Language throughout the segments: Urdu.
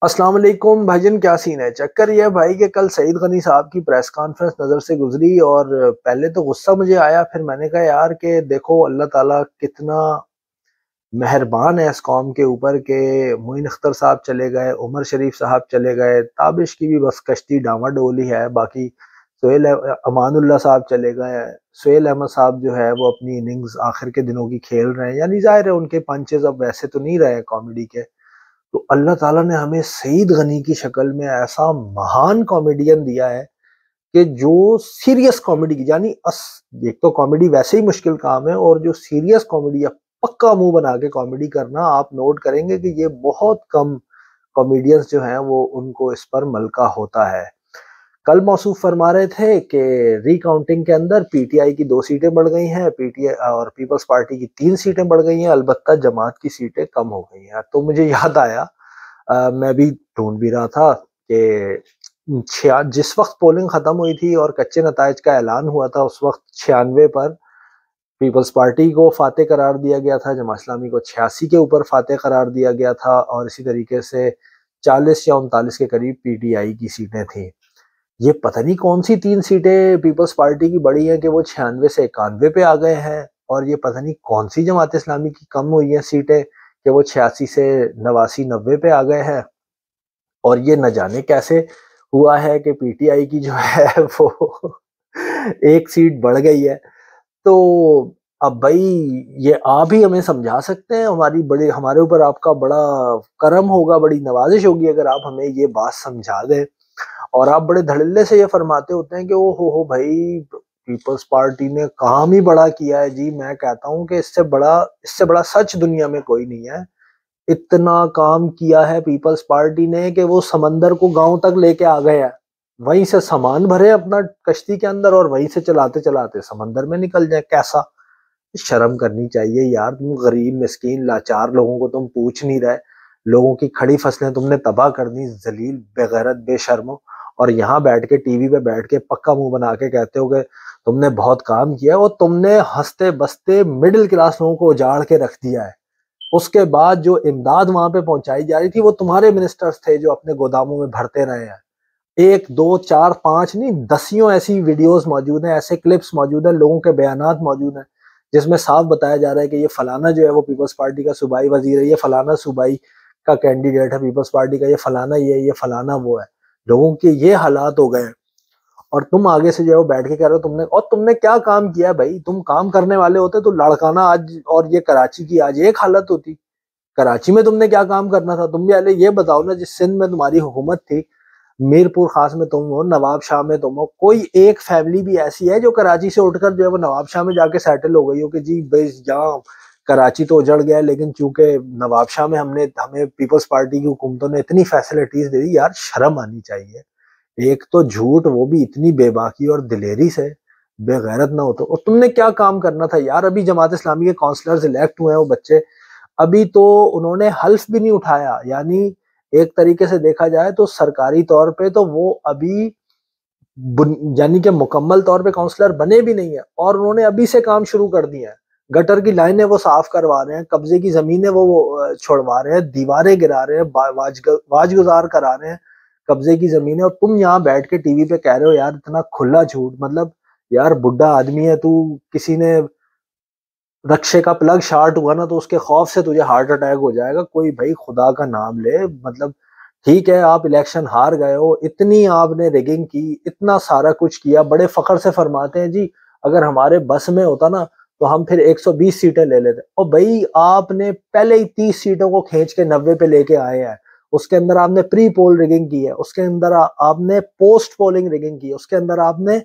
السلام علیکم بھائی جان، کیا سین ہے؟ چکر یہ ہے بھائی کہ کل سعید غنی صاحب کی پریس کانفرنس نظر سے گزری اور پہلے تو غصہ مجھے آیا، پھر میں نے کہا یار کہ دیکھو اللہ تعالیٰ کتنا مہربان ہے اس قوم کے اوپر کہ معین اختر صاحب چلے گئے، عمر شریف صاحب چلے گئے، تابش کی بھی بس کشتی ڈاما ڈولی ہے، باقی سہیل امان اللہ صاحب چلے گئے، سہیل احمد صاحب جو ہے وہ اپنی اننگز آخر کے دنوں کی کھیل رہے ہیں، یعنی ظاہر ہے ان کے پنچز اب ویسے تو نہیں رہے کامیڈی کے۔ تو اللہ تعالیٰ نے ہمیں سعید غنی کی شکل میں ایسا مہان کامیڈین دیا ہے کہ جو سیریس کامیڈی کی ایک تو کامیڈی ویسے ہی مشکل کام ہے، اور جو سیریس کامیڈی ہے پکا منہ بنا کے کامیڈی کرنا، آپ نوٹ کریں گے کہ یہ بہت کم کامیڈینز جو ہیں وہ ان کو اس پر ملکہ ہوتا ہے۔ کل موصوف فرما رہے تھے کہ ری کاؤنٹنگ کے اندر پی ٹی آئی کی 2 سیٹیں بڑھ گئی ہیں، پی ٹی آئی اور پیپلز پارٹی کی 3 سیٹیں بڑھ گئی ہیں، البتہ جماعت کی سیٹیں کم ہو گئی ہیں۔ تو مجھے یاد آیا، میں بھی ڈھونڈ بھی رہا تھا کہ جس وقت پولنگ ختم ہوئی تھی اور کچے نتائج کا اعلان ہوا تھا، اس وقت 96 پر پیپلز پارٹی کو فاتح قرار دیا گیا تھا، جماعت اسلامی کو 86 کے اوپر فاتح قرار دیا گیا تھا، اور اسی طریقے سے 40 یا 39 کے قریب پی ٹی آئی کی سیٹیں تھیں۔ یہ پتہ نہیں کون سی 3 سیٹیں پیپلز پارٹی کی بڑی ہیں کہ وہ 96 سے 91 پہ آ گئے ہیں، اور یہ پتہ نہیں کون سی جماعت اسلامی کی کم ہوئی ہیں سیٹیں کہ وہ 86 سے 89 90 پہ آ گئے ہیں، اور یہ نہ جانے کیسے ہوا ہے کہ پی ٹی آئی کی جو ہے وہ 1 سیٹ بڑھ گئی ہے۔ تو اب بھائی یہ آپ ہی ہمیں سمجھا سکتے ہیں، ہمارے اوپر آپ کا بڑا کرم ہوگا، بڑی نوازش ہوگی اگر آپ ہمیں یہ بات سمجھا دیں، اور آپ بڑے دھڑلے سے یہ فرماتے ہوتے ہیں کہ او ہو بھائی پیپلز پارٹی نے کام ہی بڑا کیا ہے۔ جی میں کہتا ہوں کہ اس سے بڑا سچ دنیا میں کوئی نہیں ہے۔ اتنا کام کیا ہے پیپلز پارٹی نے کہ وہ سمندر کو گاؤں تک لے کے آ گئے ہیں، وہیں سے سامان بھرے اپنا کشتی کے اندر اور وہیں سے چلاتے چلاتے سمندر میں نکل جائے۔ کیسا شرم کرنی چاہیے یار، تم غریب مسکین لاچار لوگوں کو تم پوچھ نہیں رہے، لوگوں کی کھڑی فصلیں تم نے تباہ کر دی، ذلیل بے غیرت بے شرمو، اور یہاں بیٹھ کے ٹی وی پہ بیٹھ کے پکا منہ بنا کے کہتے ہو کہ تم نے بہت کام کیا، اور تم نے ہنستے بستے مڈل کلاس لوگوں کو اجاڑ کے رکھ دیا ہے۔ اس کے بعد جو امداد وہاں پہ پہنچائی جا رہی تھی وہ تمہارے منسٹرز تھے جو اپنے گوداموں میں بھرتے رہے ہیں۔ 1 2 4 5 نہیں، دسیوں ایسی ویڈیوز موجود ہیں، ایسے کلپس موجود ہیں، لوگوں کے بیانات موجود ہیں جس میں صاف بتایا جا رہا ہے کہ یہ فلانا جو ہے وہ پیپلز پارٹی کا صوبائی وزیر ہے، یہ فلانا صوبائی کا کینڈیڈیٹ ہے پیپلز پارٹی کا، یہ فلانا یہ فلانا وہ ہے۔ لوگوں کے یہ حالات ہو گئے ہیں، اور تم آگے سے جو ہے وہ بیٹھ کے کہہ رہے ہو تم نے کیا کام کیا ہے بھائی؟ تم کام کرنے والے ہوتے تو لاڑکانہ آج اور یہ کراچی کی آج ایک حالت ہوتی۔ کراچی میں تم نے کیا کام کرنا تھا؟ تم بھی پہلے یہ بتاؤ نا، جس سندھ میں تمہاری حکومت تھی، میرپور خاص میں تم ہو، نواب شاہ میں تم ہو، کوئی ایک فیملی بھی ایسی ہے جو کراچی سے اٹھ کر جو ہے وہ نواب شاہ میں جا کے سیٹل ہو گئی ہو کہ جی بھائی یہاں کراچی تو اجڑ گیا لیکن چونکہ نواب شاہ میں ہمیں پیپلز پارٹی کی حکومتوں نے اتنی فیسلٹیز دے دی؟ یار شرم آنی چاہیے۔ ایک تو جھوٹ، وہ بھی اتنی بے باکی اور دلیری سے، بے غیرت نہ ہو تو۔ اور تم نے کیا کام کرنا تھا یار؟ ابھی جماعت اسلامی کے کونسلرز الیکٹ ہوئے ہیں وہ بچے، ابھی تو انہوں نے حلف بھی نہیں اٹھایا، یعنی ایک طریقے سے دیکھا جائے تو سرکاری طور پہ تو وہ ابھی یعنی کہ مکمل طور پہ کونسلر بنے بھی نہیں ہیں، اور انہوں نے ابھی سے کام شروع کر دیا ہے۔ گٹر کی لائنیں وہ صاف کروا رہے ہیں، قبضے کی زمینیں وہ چھوڑوا رہے ہیں، دیواریں گرا رہے ہیں، واج گزار کرا رہے ہیں قبضے کی زمینیں، اور تم یہاں بیٹھ کے ٹی وی پہ کہہ رہے ہو یار اتنا کھلا جھوٹ۔ مطلب یار بڈھا آدمی ہے تو، کسی نے رکشے کا پلگ شارٹ ہوا نا تو اس کے خوف سے تجھے ہارٹ اٹیک ہو جائے گا، کوئی بھائی خدا کا نام لے۔ مطلب ٹھیک ہے آپ الیکشن ہار گئے ہو، اتنی آپ نے ریگنگ کی، اتنا سارا کچھ کیا، بڑے فخر سے فرماتے ہیں جی اگر ہمارے بس میں ہوتا نا تو ہم پھر 120 سیٹیں لے لیتے۔ اور بھائی آپ نے پہلے ہی 30 سیٹوں کو کھینچ کے 90 پہ لے کے آئے ہیں، اس کے اندر آپ نے پری پول ریگنگ کی ہے، اس کے اندر آپ نے پوسٹ پولنگ ریگنگ کی ہے، اس کے اندر آپ نے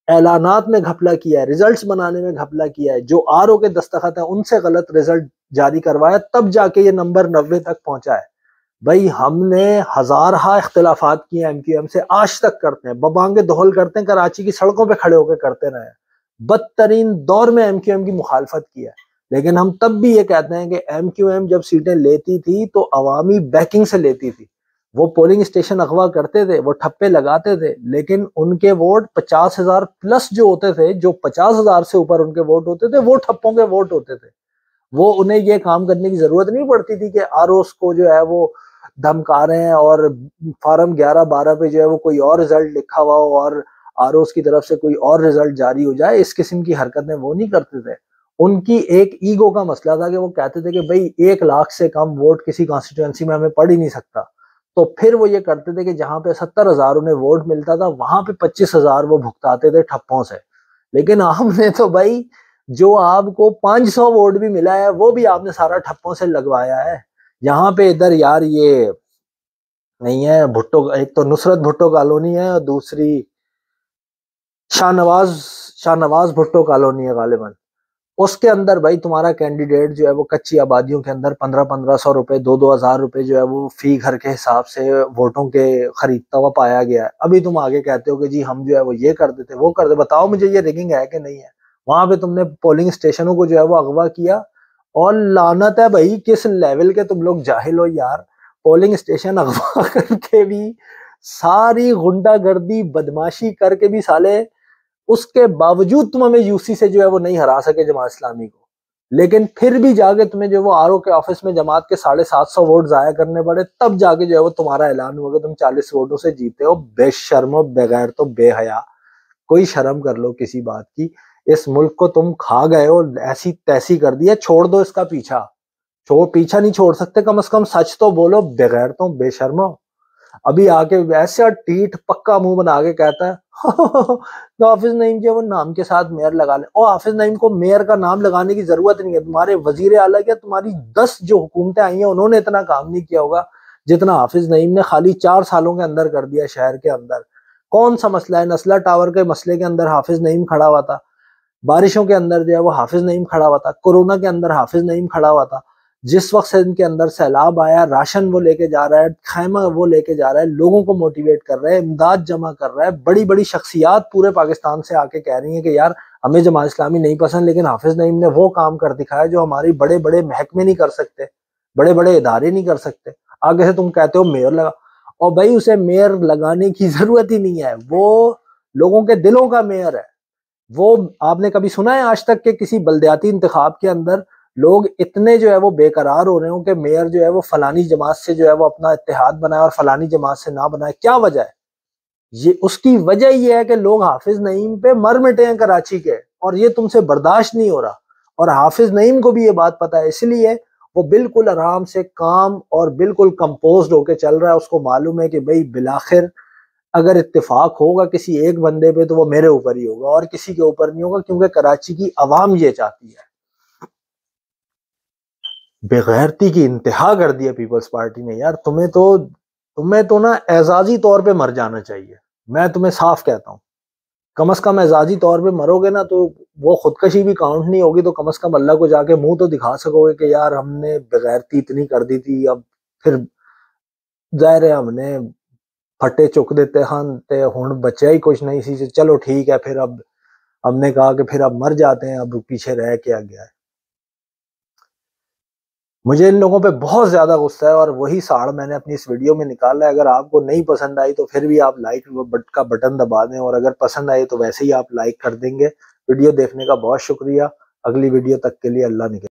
اعلانات میں گھپلا کیا ہے، ریزلٹس بنانے میں گھپلا کیا ہے، جو آر او کے دستخط ہیں ان سے غلط ریزلٹ جاری کروایا، تب جا کے یہ نمبر 90 تک پہنچا ہے۔ بھائی ہم نے ہزارہا اختلافات کیے ایم کیو ایم سے، آج تک کرتے ہیں، ببانگے دہل کرتے ہیں، کراچی کی سڑکوں پہ کھڑے ہو کے کرتے رہے ہیں، بدترین دور میں ایم کیو ایم کی مخالفت کی ہے، لیکن ہم تب بھی یہ کہتے ہیں کہ ایم کیو ایم جب سیٹیں لیتی تھی تو عوامی بیکنگ سے لیتی تھی، وہ پولنگ اسٹیشن اغوا کرتے تھے، وہ ٹھپے لگاتے تھے، لیکن ان کے ووٹ 50,000 پلس جو ہوتے تھے، جو 50,000 سے اوپر ان کے ووٹ ہوتے تھے، وہ ٹھپوں کے ووٹ ہوتے تھے۔ وہ انہیں یہ کام کرنے کی ضرورت نہیں پڑتی تھی کہ آر اوز کو جو ہے وہ دھمکا رہے ہیں، اور فارم 11-12 پہ جو ہے وہ کوئی اور رزلٹ لکھا ہوا ہو اور ROs کی طرف سے کوئی اور رزلٹ جاری ہو جائے، اس قسم کی حرکتیں وہ نہیں کرتے تھے۔ ان کی ایک ایگو کا مسئلہ تھا کہ وہ کہتے تھے کہ بھئی 1 لاکھ سے کم ووٹ کسی کانسٹیٹوئنسی میں ہمیں پڑ ہی نہیں سکتا، تو پھر وہ یہ کرتے تھے کہ جہاں پہ 70,000 انہیں ووٹ ملتا تھا وہاں پہ 25,000 وہ بھگتاتے تھے ٹھپوں سے۔ لیکن آپ نے تو بھائی جو آپ کو 500 ووٹ بھی ملا ہے وہ بھی آپ نے سارا ٹھپوں سے لگوایا ہے۔ یہاں پہ ادھر یار یہ نہیں ہے بھٹو، ایک تو نصرت بھٹو کالونی ہے اور دوسری شاہ نواز بھٹو کالونی ہے غالباً۔ اس کے اندر بھائی تمہارا کینڈیڈیٹ جو ہے وہ کچی آبادیوں کے اندر 1500 روپے 2,000 روپے جو ہے وہ فی گھر کے حساب سے ووٹوں کے خریدتا ہوا پایا گیا ہے۔ ابھی تم آگے کہتے ہو کہ جی ہم جو ہے وہ یہ کر دیتے وہ کر دیتے، بتاؤ مجھے یہ ریگنگ ہے کہ نہیں ہے؟ وہاں پہ تم نے پولنگ اسٹیشنوں کو جو ہے وہ اغوا کیا، اور لعنت ہے بھائی کس لیول کے تم لوگ جاہل ہو یار، پولنگ اسٹیشن اغوا کر کے بھی، ساری غنڈہ گردی بدماشی کر کے بھی سالے اس کے باوجود تم ہمیں یو سی سے جو ہے وہ نہیں ہرا سکے جماعت اسلامی کو، لیکن پھر بھی جا کے تمہیں جو وہ RO کے آفس میں جماعت کے 750 ووٹ ضائع کرنے پڑے، تب جا کے جو ہے وہ تمہارا اعلان ہوا کہ تم 40 ووٹوں سے جیتے ہو۔ بے شرم و بغیر تو بے حیا، کوئی شرم کر لو کسی بات کی۔ اس ملک کو تم کھا گئے ہو، ایسی تیسی کر دیا، چھوڑ دو اس کا پیچھا، پیچھا نہیں چھوڑ سکتے، کم از کم سچ تو بولو، بغیر تو بے شرمو۔ ابھی آ کے ایسا ٹیٹ پکا منہ بنا کے کہتا ہے حافظ نعیم جو وہ نام کے ساتھ میئر لگا لیں۔ اور حافظ نعیم کو میئر کا نام لگانے کی ضرورت نہیں ہے، تمہارے وزیر اعلیٰ کیا تمہاری 10 جو حکومتیں آئی ہیں انہوں نے اتنا کام نہیں کیا ہوگا جتنا حافظ نعیم نے خالی 4 سالوں کے اندر کر دیا شہر کے اندر۔ کون سا مسئلہ ہے؟ نسلہ ٹاور کے مسئلے کے اندر حافظ نعیم کھڑا ہوا تھا، بارشوں کے اندر جو ہے وہ حافظ نعیم کھڑا ہوا تھا، کورونا کے اندر حافظ نعیم کھڑا ہوا تھا، جس وقت سے ان کے اندر سیلاب آیا راشن وہ لے کے جا رہا ہے، خیمہ وہ لے کے جا رہا ہے، لوگوں کو موٹیویٹ کر رہا ہے، امداد جمع کر رہا ہے۔ بڑی بڑی شخصیات پورے پاکستان سے آ کے کہہ رہی ہیں کہ یار ہمیں جماعت اسلامی نہیں پسند، لیکن حافظ نعیم نے وہ کام کر دکھایا جو ہماری بڑے بڑے محکمے نہیں کر سکتے، بڑے بڑے ادارے نہیں کر سکتے۔ آگے سے تم کہتے ہو میئر لگا، اور بھائی اسے میئر لگانے کی ضرورت ہی نہیں ہے، وہ لوگوں کے دلوں کا میئر ہے۔ وہ آپ نے کبھی سنا ہے آج تک کہ کسی بلدیاتی انتخاب کے اندر لوگ اتنے جو ہے وہ بے قرار ہو رہے ہوں کہ میئر جو ہے وہ فلانی جماعت سے جو ہے وہ اپنا اتحاد بنائے اور فلانی جماعت سے نہ بنائے؟ کیا وجہ ہے؟ یہ اس کی وجہ یہ ہے کہ لوگ حافظ نعیم پہ مر مٹے ہیں کراچی کے، اور یہ تم سے برداشت نہیں ہو رہا، اور حافظ نعیم کو بھی یہ بات پتا ہے، اس لیے وہ بالکل آرام سے کام اور بالکل کمپوزڈ ہو کے چل رہا ہے۔ اس کو معلوم ہے کہ بھئی بالآخر اگر اتفاق ہوگا کسی ایک بندے پہ تو وہ میرے اوپر ہی ہوگا اور کسی کے اوپر نہیں ہوگا، کیونکہ کراچی کی عوام یہ چاہتی ہے۔ بےغیرتی کی انتہا کر دیا پیپلز پارٹی نے یار، تمہیں تو نا اعزازی طور پہ مر جانا چاہیے، میں تمہیں صاف کہتا ہوں۔ کم از کم اعزازی طور پہ مرو گے نا تو وہ خودکشی بھی کاؤنٹ نہیں ہوگی، تو کم از کم اللہ کو جا کے منہ تو دکھا سکو گے کہ یار ہم نے بغیرتی اتنی کر دی تھی، اب پھر ظاہر ہے ہم نے پھٹے چک دیتے ہن تے ہن بچیا ہی کچھ نہیں سی، چلو ٹھیک ہے، پھر اب ہم نے کہا کہ پھر اب مر جاتے ہیں، اب پیچھے رہ کیا گیا ہے۔ مجھے ان لوگوں پہ بہت زیادہ غصہ ہے، اور وہی ساڑ میں نے اپنی اس ویڈیو میں نکالا ہے۔ اگر آپ کو نہیں پسند آئی تو پھر بھی آپ لائک کا بٹن دبا دیں، اور اگر پسند آئی تو ویسے ہی آپ لائک کر دیں گے۔ ویڈیو دیکھنے کا بہت شکریہ، اگلی ویڈیو تک کے لیے اللہ نگہبان۔